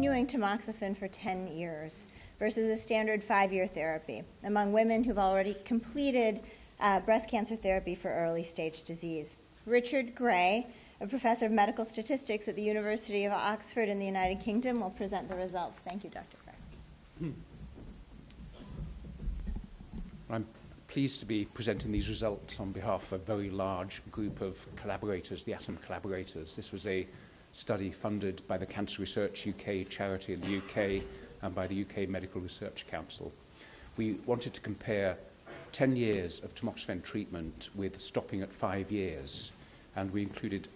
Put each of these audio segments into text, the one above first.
continuing tamoxifen for 10 years versus a standard 5-year therapy among women who've already completed breast cancer therapy for early stage disease. Richard Gray, a professor of medical statistics at the University of Oxford in the United Kingdom, will present the results. Thank you, Dr. Gray. I'm pleased to be presenting these results on behalf of a very large group of collaborators, the aTTom collaborators. This was a study funded by the Cancer Research UK charity in the UK and by the UK Medical Research Council. We wanted to compare 10 years of tamoxifen treatment with stopping at 5 years, and we included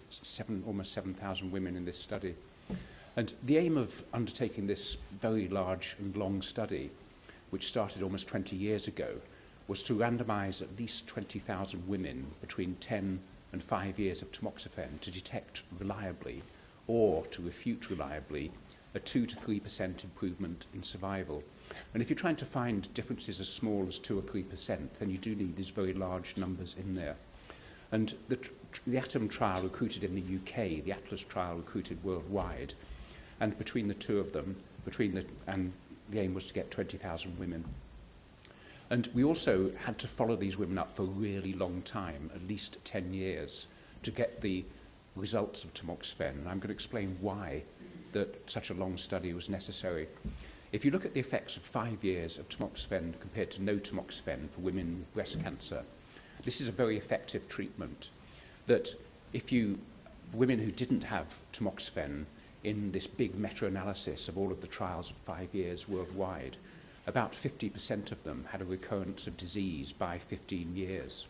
almost 7,000 women in this study. And the aim of undertaking this very large and long study, which started almost 20 years ago, was to randomize at least 20,000 women between 10 and 5 years of tamoxifen to detect reliably or to refute reliably a 2 to 3% improvement in survival. And if you're trying to find differences as small as 2 or 3%, then you do need these very large numbers in there. And the aTTom trial recruited in the UK, the Atlas trial recruited worldwide, and between the two of them, and the aim was to get 20,000 women. And we also had to follow these women up for a really long time, at least 10 years, to get the results of tamoxifen. And I'm going to explain why that such a long study was necessary. If you look at the effects of 5 years of tamoxifen compared to no tamoxifen for women with breast cancer, this is a very effective treatment. That women who didn't have tamoxifen in this big meta-analysis of all of the trials of 5 years worldwide, about 50% of them had a recurrence of disease by 15 years.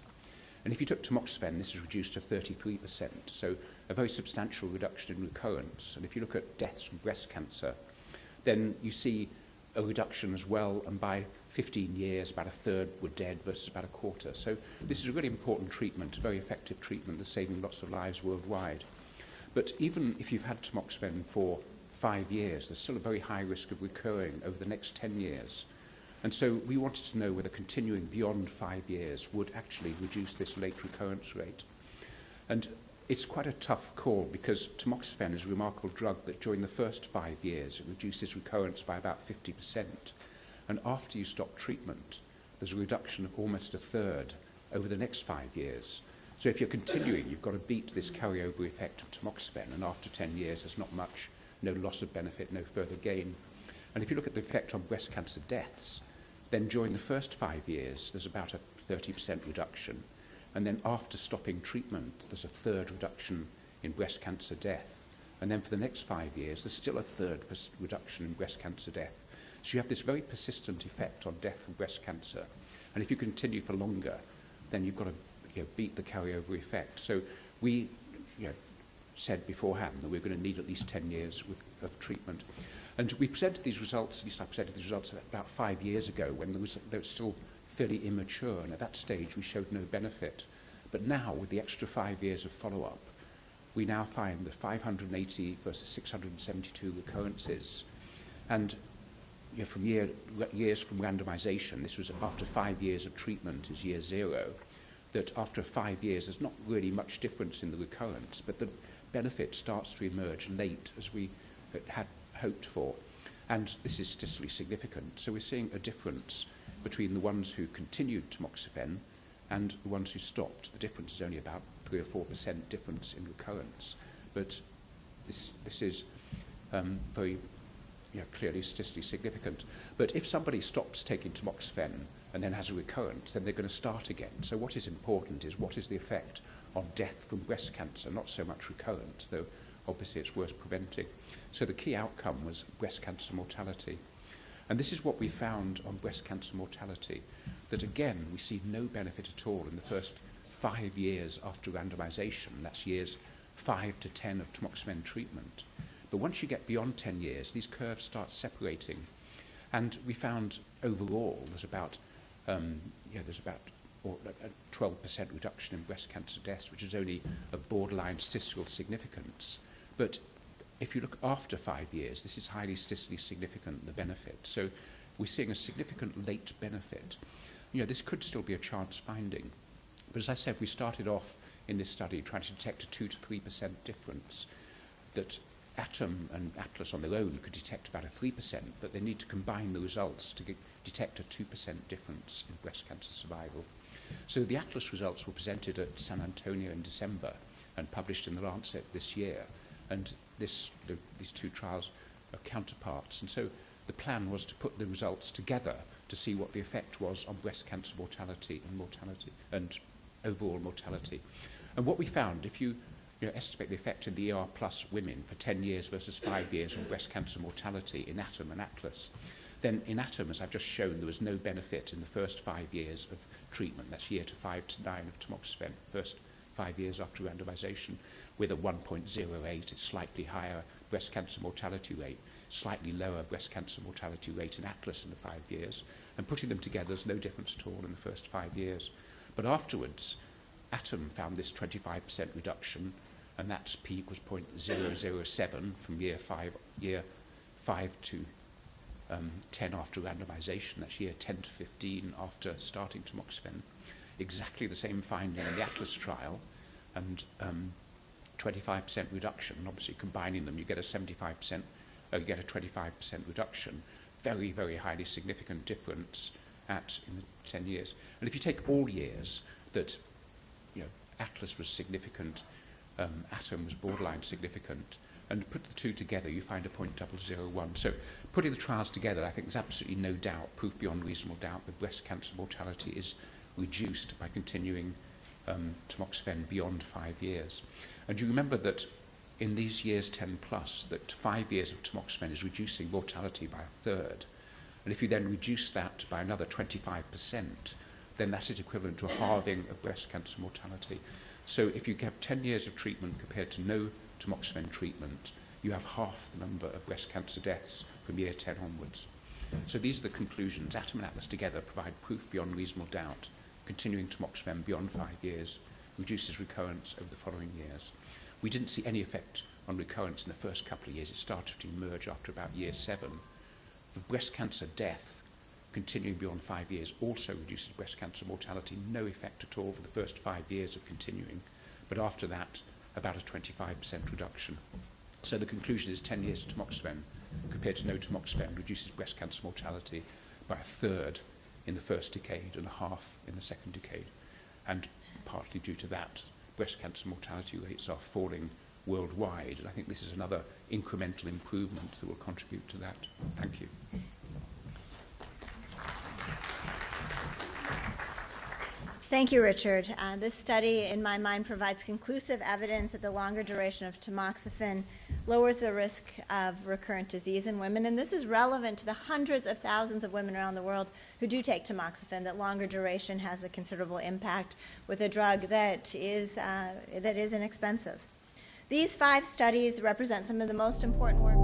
And if you took tamoxifen, this is reduced to 33%, so a very substantial reduction in recurrence. And if you look at deaths from breast cancer, then you see a reduction as well, and by 15 years, about a third were dead versus about a quarter. So this is a really important treatment, a very effective treatment that's saving lots of lives worldwide. But even if you've had tamoxifen for 5 years, there's still a very high risk of recurring over the next 10 years. And so we wanted to know whether continuing beyond 5 years would actually reduce this late recurrence rate. And it's quite a tough call because tamoxifen is a remarkable drug that during the first 5 years it reduces recurrence by about 50%. And after you stop treatment, there's a reduction of almost a third over the next 5 years. So if you're continuing, you've got to beat this carryover effect of tamoxifen, and after 10 years there's not much, no loss of benefit, no further gain. And if you look at the effect on breast cancer deaths, then during the first 5 years there's about a 30% reduction. And then after stopping treatment, there's a third reduction in breast cancer death. And then for the next 5 years, there's still a third reduction in breast cancer death. So you have this very persistent effect on death from breast cancer. And if you continue for longer, then you've got to beat the carryover effect. So we said beforehand that we're going to need at least 10 years of treatment. And we presented these results, at least I presented these results about 5 years ago when they were still fairly immature, and at that stage we showed no benefit. But now, with the extra 5 years of follow-up, we now find that 580 versus 672 recurrences. And from years from randomization, this was after 5 years of treatment is year 0, that after 5 years there's not really much difference in the recurrence, but the benefit starts to emerge late as we had hoped for. And this is statistically significant. So we're seeing a difference between the ones who continued tamoxifen and the ones who stopped. The difference is only about 3 or 4% difference in recurrence. But this is very clearly statistically significant. But if somebody stops taking tamoxifen and then has a recurrence, then they're going to start again. So what is important is what is the effect on death from breast cancer, not so much recurrence, though obviously it's worth preventing. So the key outcome was breast cancer mortality. And this is what we found on breast cancer mortality, that again, we see no benefit at all in the first 5 years after randomization. That's years 5 to 10 of tamoxifen treatment. But once you get beyond 10 years, these curves start separating. And we found overall there's about a 12% reduction in breast cancer deaths, which is only a borderline statistical significance. But if you look after 5 years, this is highly statistically significant, the benefit. So we're seeing a significant late benefit. This could still be a chance finding. But as I said, we started off in this study trying to detect a 2 to 3% difference. That aTTom and ATLAS on their own could detect about a 3%, but they need to combine the results to detect a 2% difference in breast cancer survival. So the ATLAS results were presented at San Antonio in December and published in The Lancet this year. And these two trials are counterparts. And so the plan was to put the results together to see what the effect was on breast cancer mortality and overall mortality. And what we found, if you estimate the effect in the ER plus women for 10 years versus 5 years on breast cancer mortality in aTTom and ATLAS, then in aTTom, as I've just shown, there was no benefit in the first 5 years of treatment. That's year to 5 to 9 of tamoxifen, first 5 years after randomization, with a 1.08, it's slightly higher breast cancer mortality rate, slightly lower breast cancer mortality rate in ATLAS in the 5 years. And putting them together, there's no difference at all in the first 5 years. But afterwards, aTTom found this 25% reduction, and that's P equals 0.007 from year 5 to 10 after randomization. That's year 10 to 15 after starting tamoxifen. Exactly the same finding in the ATLAS trial, and 25% reduction. Obviously, combining them, you get a 25%, you get a 25% reduction. Very, very highly significant difference in 10 years. And if you take all years that ATLAS was significant, aTTom was borderline significant, and put the two together, you find a 0.001. So putting the trials together, I think there's absolutely no doubt, proof beyond reasonable doubt, that breast cancer mortality is reduced by continuing tamoxifen beyond 5 years. And you remember that in these years 10 plus, that 5 years of tamoxifen is reducing mortality by a third. And if you then reduce that by another 25%, then that is equivalent to a halving of breast cancer mortality. So if you have 10 years of treatment compared to no tamoxifen treatment, you have half the number of breast cancer deaths from year 10 onwards. So these are the conclusions. aTTom and ATLAS together provide proof beyond reasonable doubt. Continuing tamoxifen beyond 5 years reduces recurrence over the following years. We didn't see any effect on recurrence in the first couple of years. It started to emerge after about year 7. For breast cancer death, continuing beyond 5 years also reduces breast cancer mortality. No effect at all for the first 5 years of continuing. But after that, about a 25% reduction. So the conclusion is 10 years of tamoxifen compared to no tamoxifen reduces breast cancer mortality by a third in the first decade and a half in the second decade. And partly due to that, breast cancer mortality rates are falling worldwide. And I think this is another incremental improvement that will contribute to that. Thank you. Thank you, Richard. This study, in my mind, provides conclusive evidence that the longer duration of tamoxifen lowers the risk of recurrent disease in women. And this is relevant to the hundreds of thousands of women around the world who do take tamoxifen, that longer duration has a considerable impact with a drug that is inexpensive. These 5 studies represent some of the most important work